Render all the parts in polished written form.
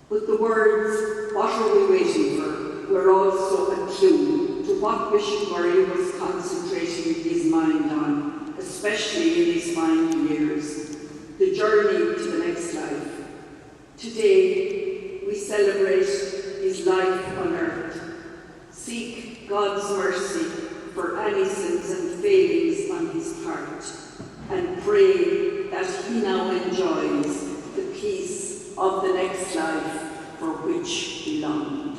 But the words, "What are we waiting for?" were also a clue to what Bishop Murray was concentrating his mind on, especially in his final years, the journey to the next life. Today, we celebrate his life on earth. Seek God's mercy for any sins and failings on his part, and pray that he now enjoys the peace of the next life for which he longed.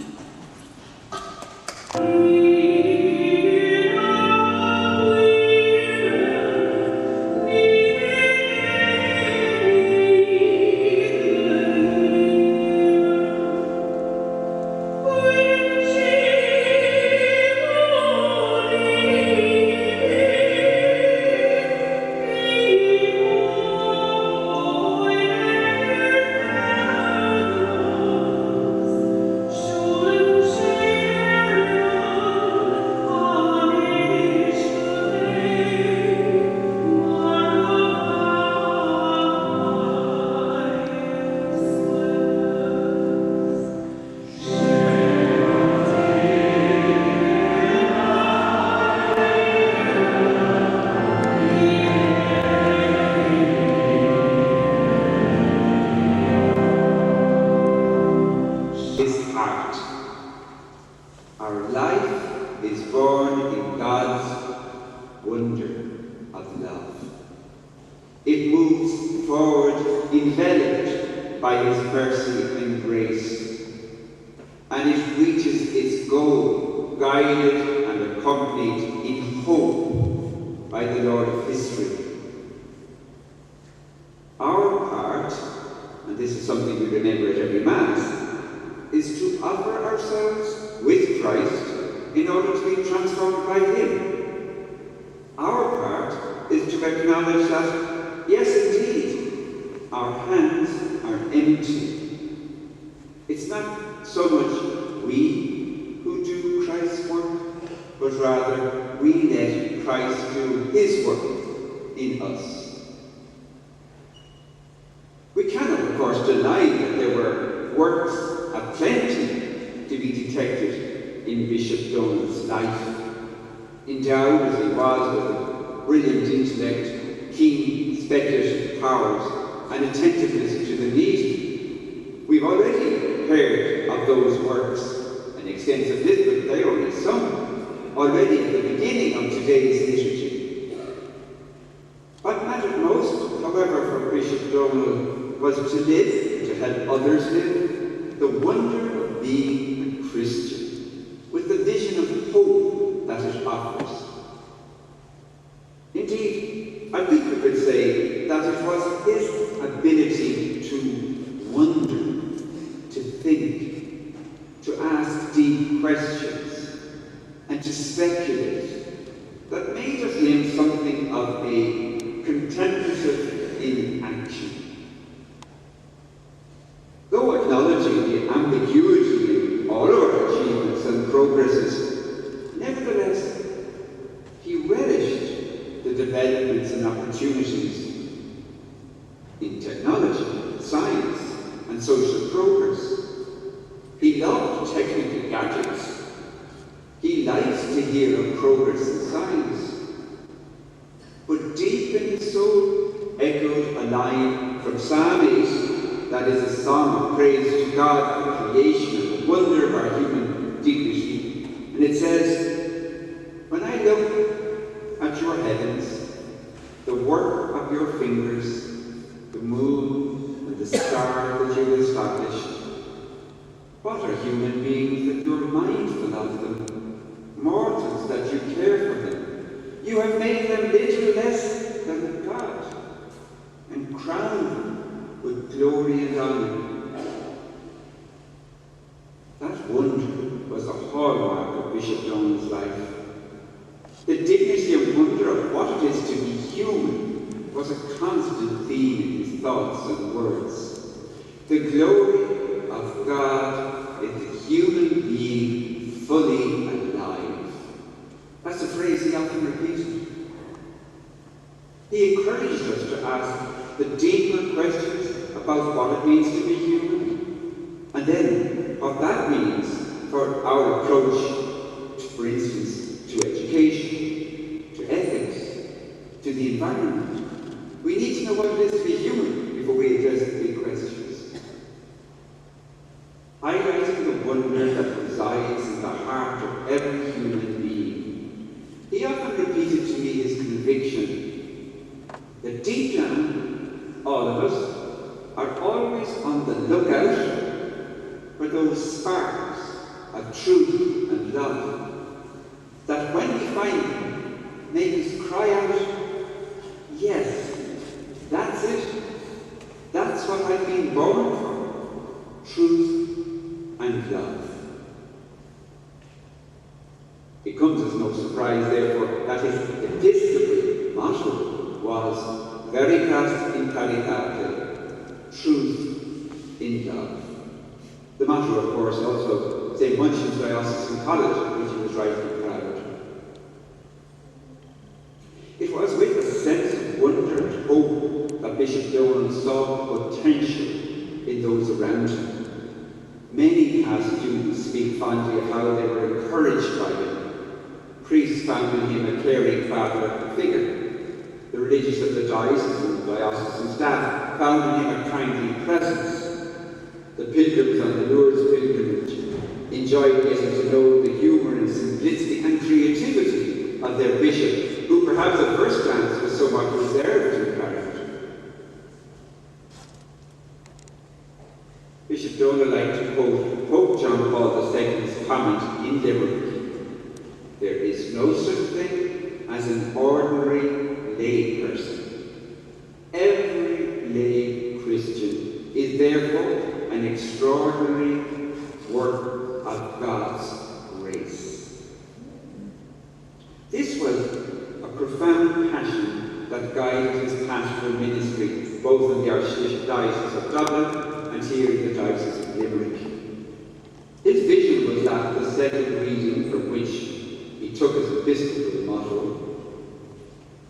In Bishop Donal's life, endowed as he was with a brilliant intellect, keen speculative powers, and attentiveness to the needy. We've already heard of those works, an extensive list, but they are only some, already at the beginning of today's liturgy. What mattered most, however, for Bishop Donal was to live, to help others live, the wonder of being a Christian, with the vision of hope that it offers. Indeed, I think we could say that it was his ability to wonder, to think, to ask deep questions, and to speculate that made of him something of a contemplative in action. Though acknowledging the ambiguity in all our achievements and progresses, nevertheless, he relished the developments and opportunities in technology, science, and social progress. He loved technical gadgets. He liked to hear of progress in science. But deep in his soul echoed a line from Psalm 8 that is a song of praise to God for creation and the wonder of our human dignity. And it says, "When I look at your heavens, the work of your fingers, the moon and the stars that you established, what are human beings that you're mindful of them, mortals that you care for them? You have made them little less than God, and crowned them with glory and honor." That wonder was the hallmark of Bishop Donal's life. The dignity and wonder of what it is to be human was a constant theme in his thoughts and words. The glory of God is the human being fully alive. That's a phrase he often repeated. He encouraged us to ask the deeper questions about what it means to be human, and for our approach, for instance, to education, to ethics, to the environment. We need to know what it is to be human before we address the big questions. Highlighting the wonder that resides in the heart of every human being, he often repeated to me his conviction that deep down, all of us are always on the lookout for those sparks of truth and love that when we find them make us cry out, yes, that's it. That's what I've been born for. Truth and love. It comes as no surprise, therefore, that his episcopal motto was Veritas in Caritate, truth in love. The motto, of course, also St Munchin's Diocesan College, which he was rightly proud. It was with a sense of wonder and hope that Bishop Donal saw potential in those around him. Many past students speak fondly of how they were encouraged by him. Priests found in him a caring father figure. The religious of the diocese and diocesan staff found in him a kindly presence. The pilgrims on the Lourdes pilgrimage enjoyed getting to know the humour and simplicity and creativity of their bishop, who perhaps at first glance was somewhat reserved and private. Bishop Donal liked to quote Pope John Paul II's comment in Limerick: "There is no such thing as an ordinary lay person. Every lay Christian is therefore an extraordinary work of God's grace." This was a profound passion that guided his pastoral ministry, both in the Archdiocese of Dublin and here in the Diocese of Limerick. His vision was that the second reading from which he took his episcopal motto,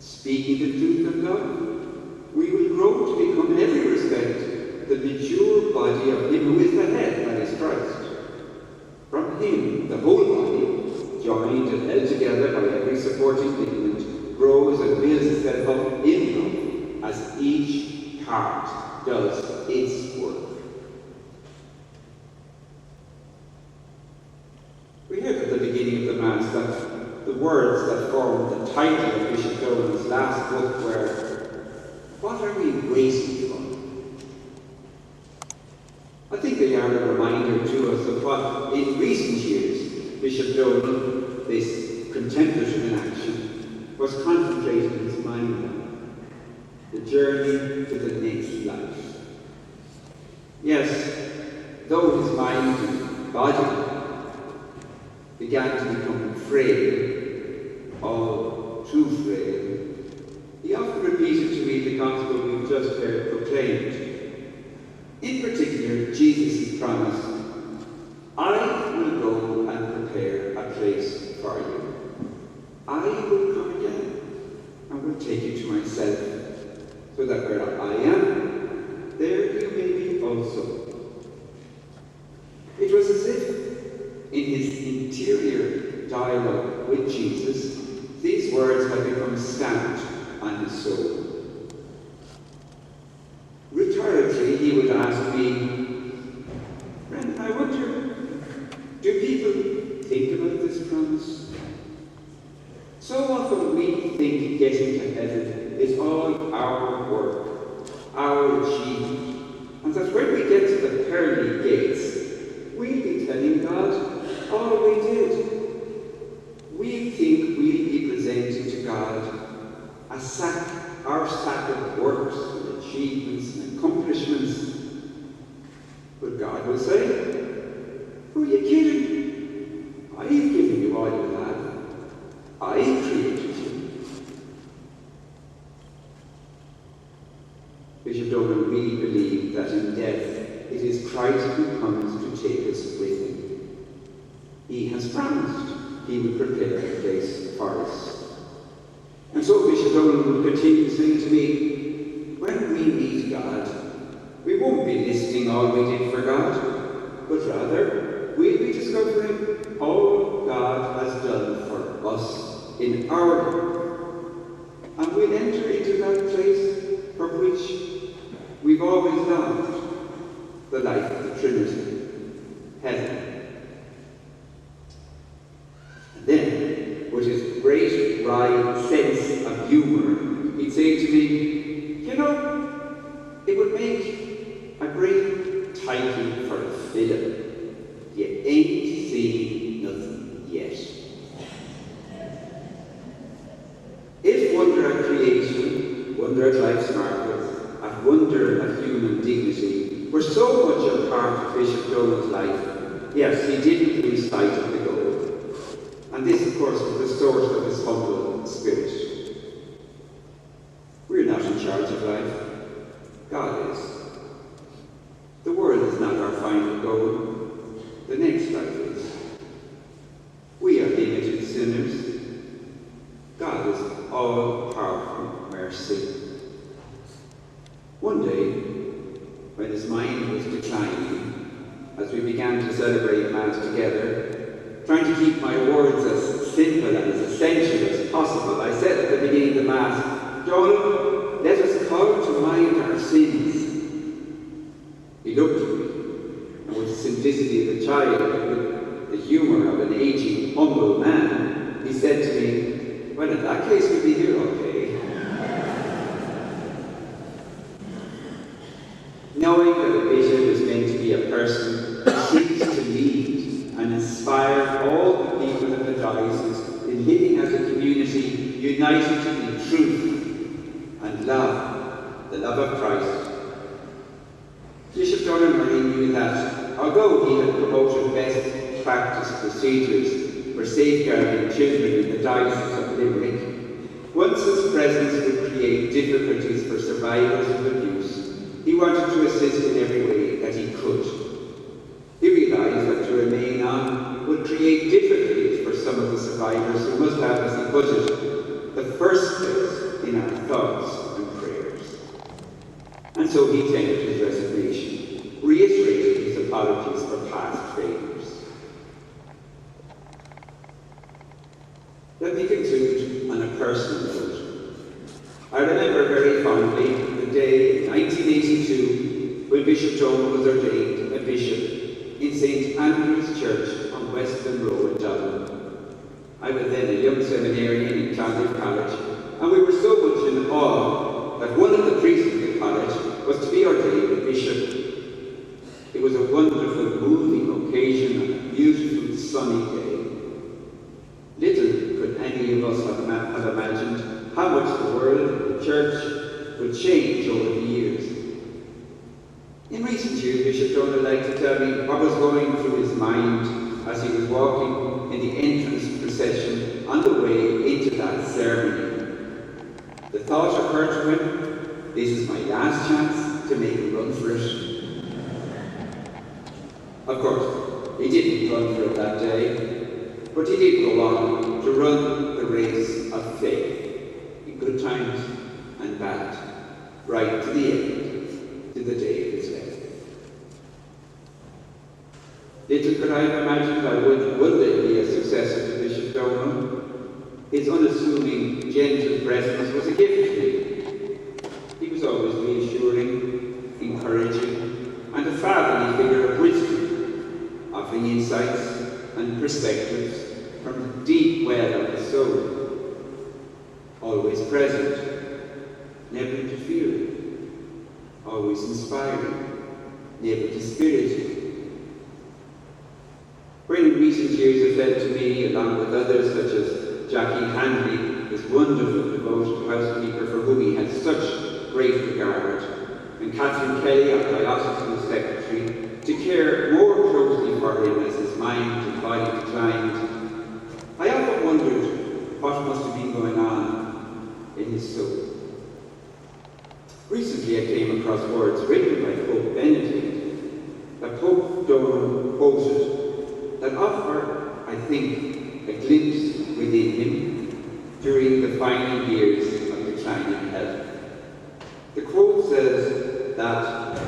speaking the truth of love, we will grow to become in every respect the mature body of him who is the head, that is Christ. From him, the whole body, joined and held together by every supporting ligament, grows and builds itself up in love as each part does its work. We heard at the beginning of the Mass that the words that formed the title of Bishop Donal's last book were, "What are we waiting for?" I think they are a reminder to us of what, in recent years, Bishop Donal, this contemplative in action, was concentrating his mind on: the journey to the next life. Yes, though his mind and body began to become frail, all too frail, he often repeated to me the gospel we've just heard proclaimed. In particular, Jesus' promise, "I will go and prepare a place for you. I will come again and will take you to myself, so that where I am, there you may be also." It was as if, in his interior dialogue with Jesus, these words had become stamped on his soul. Rhetorically, he would ask me, "Brendan, I wonder, do people think about this promise? So often we think getting to heaven is all our work, our achievement, and that when we get to the pearly gates, we'll be telling God all we did. We think we'll be presenting to God our sack of works and achievements and accomplishments. But God will say, "Who are you kidding? I've given you all you have. I created you." Bishop Donal really believed that in death it is Christ who comes to take us with him. He has promised he will prepare a place for us. And so Bishop Donal will continue saying to me, when we meet God, we won't be listing all we did for God, but rather we'll be discovering all God has done for us in our life. And we'll enter into that place for which we've always longed, the life of the Trinity, heaven. And then, with his great wry sense of humour, he'd say to me, you know, it would make a great title for a film. You ain't seen nothing yet. If wonder at creation, wonder at life's marvels, and wonder at human dignity were so much a part of Bishop Donal's life, yes, he didn't lose sight of the goal. And this, of course, was the source of his humble spirit. We're not in charge of life. God is. The world is not our final goal. The next life is. We are limited sinners. God is all-powerful mercy. One day, when his mind was declining, as we began to celebrate Mass together, trying to keep my words as simple and as essential as possible, I said at the beginning of the Mass, Donal, let us call to mind our sins. He looked at me, and with the simplicity of a child, with the humour of an aging, humble man, he said to me, well, in that case, we'll be here okay. Knowing that a bishop is meant to be a person who seeks to lead and inspire all the people of the diocese in living as a community united in truth and love, the love of Christ. Bishop Donal Maureen knew that, although he had promoted best practice procedures for safeguarding children in the Diocese of Limerick, once his presence would create difficulties for survivors of abuse, he wanted to assist in every way that he could. He realised that to remain on would create difficulties for some of the survivors who must have, as he put it, the first place in our thoughts and prayers. And so he tendered his resignation, reiterating his apologies for past failures. Let me conclude on a personal note. I remember very fondly the day in 1982 when Bishop Donal was ordained a bishop in St Andrew's Church on Westland Road in Dublin. I was then a young seminarian in Clontarf College, and we were so much in awe that one of the priests of the college was to be ordained a bishop. It was a wonderful, moving occasion on a beautiful, sunny day. Little could any of us have imagined how much the world and the church would change over the years. In recent years, Bishop Donal liked to tell me what was going through his mind as he was walking in the entrance procession on the way into that ceremony. The thought occurred to him, this is my last chance to make a run for it. Of course, he didn't run for it that day, but he did go on to run the race of faith, in good times and bad, right to the end, to the day of his death. Little could I have imagined I would one day be a successor to Bishop Donal. His unassuming, gentle presence was a gift to me. He was always reassuring, encouraging, and a fatherly figure of wisdom, offering insights and perspectives from the deep well of the soul. Always present, never interfering, always inspiring, never dispiriting. When in recent years it fell to me, along with others such as Jackie Handley, his wonderful devoted housekeeper for whom he had such great regard, and Catherine Kelly, our diocesan secretary, to care more closely for him as his mind and body declined, I often wondered what must have been going on in his soul. Recently I came across words written by Pope Benedict that Pope Donal quoted that offer, I think, a glimpse within him during the final years of declining health. The quote says that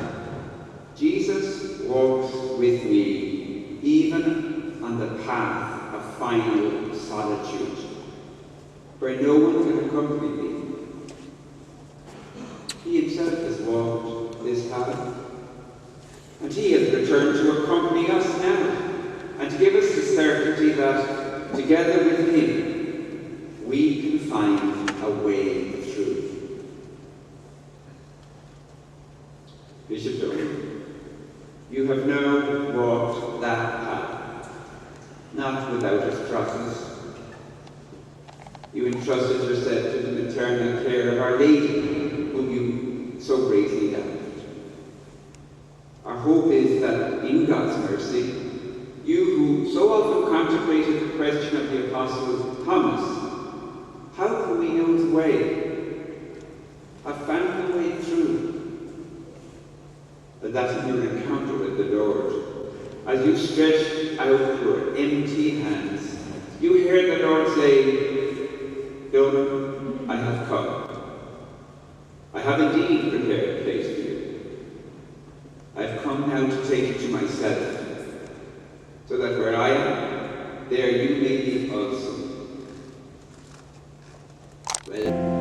Jesus walks with me even on the path of final solitude, where no one can accompany me. He himself has walked this path, and he has returned to accompany us now, and to give us the certainty that, together with him, we can find a way through. Bishop Donal, you have now walked that path, not without its crosses. You entrusted yourself to the maternal care of Our Lady, whom you so greatly loved. Our hope is that in God's mercy, you who so often contemplated the question of the Apostle Thomas, how can we know the way, have found the way through? But that in your encounter with the Lord, as you stretched out your empty hands, you heard the Lord say, Donal, I have come. I have indeed prepared a place for you. I have come now to take you to myself, so that where I am, there you may be also. Well,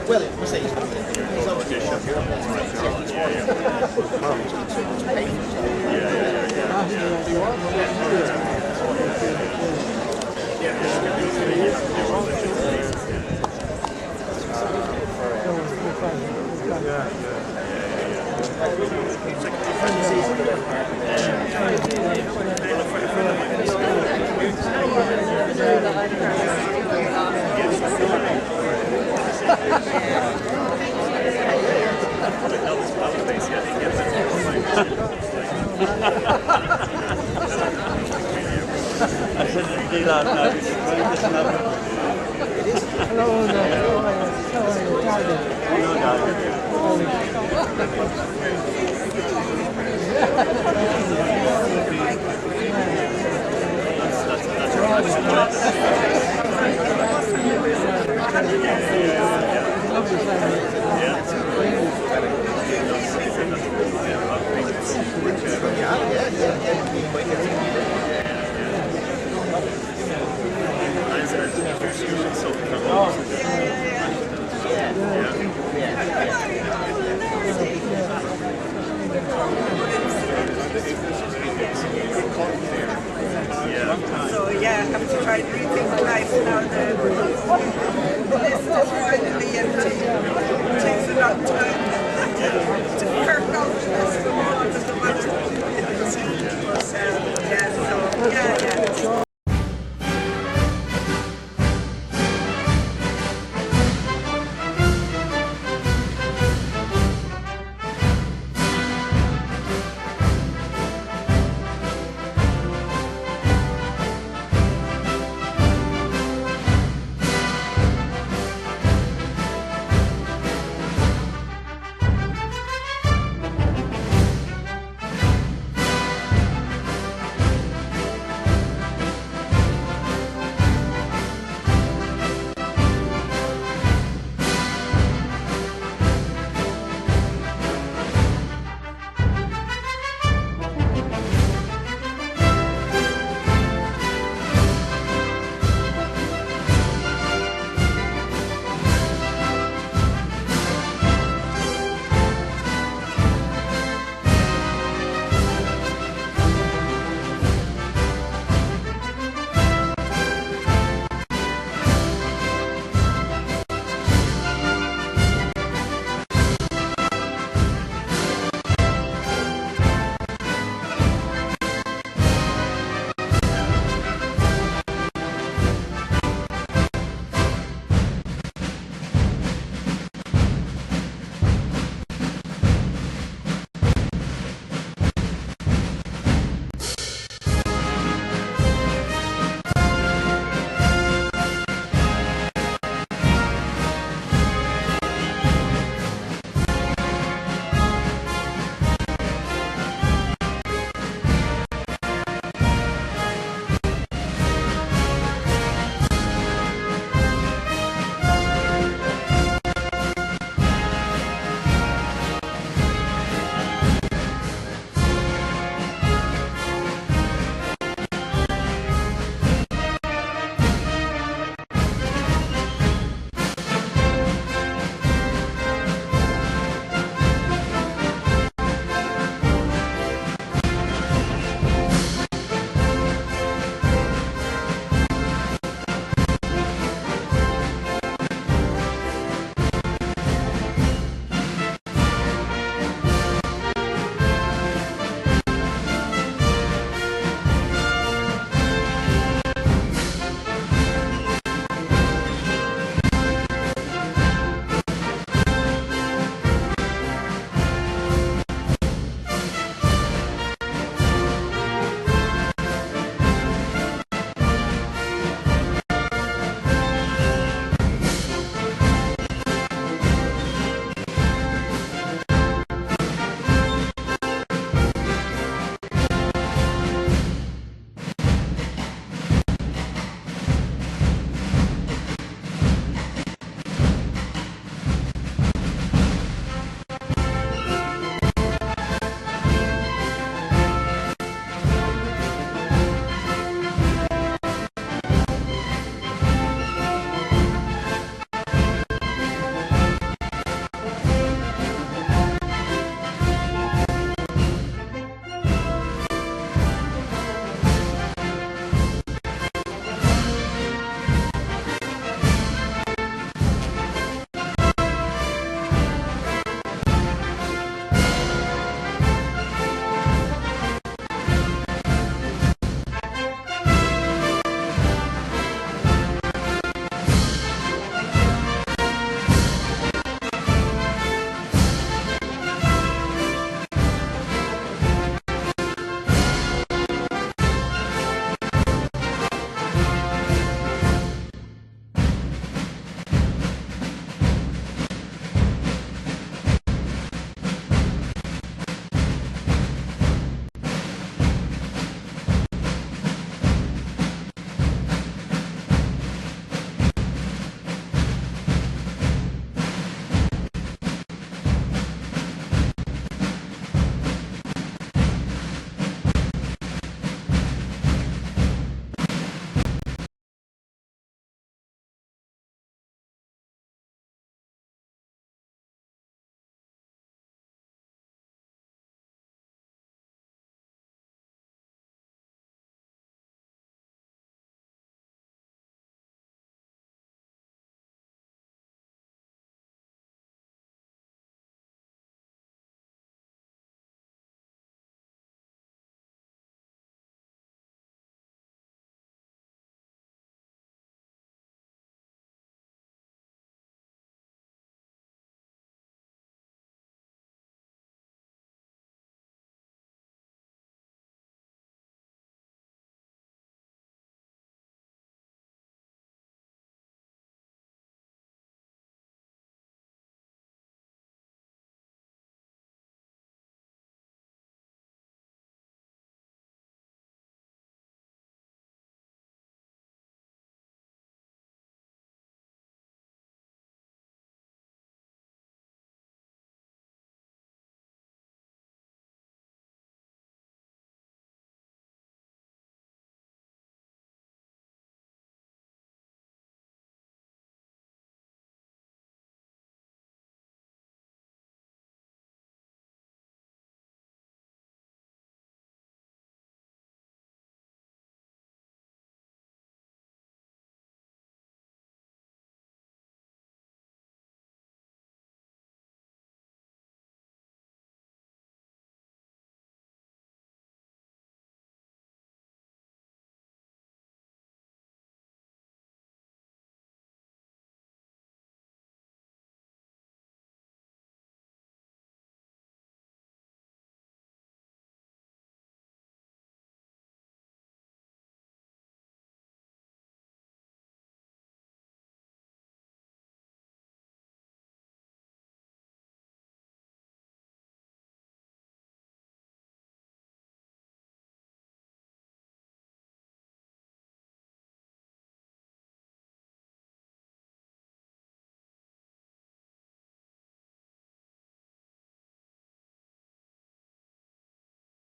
Well, we'll see. He's on the bishop. So yeah, I have to try and rethink life now. The list is finally empty. It takes a long time.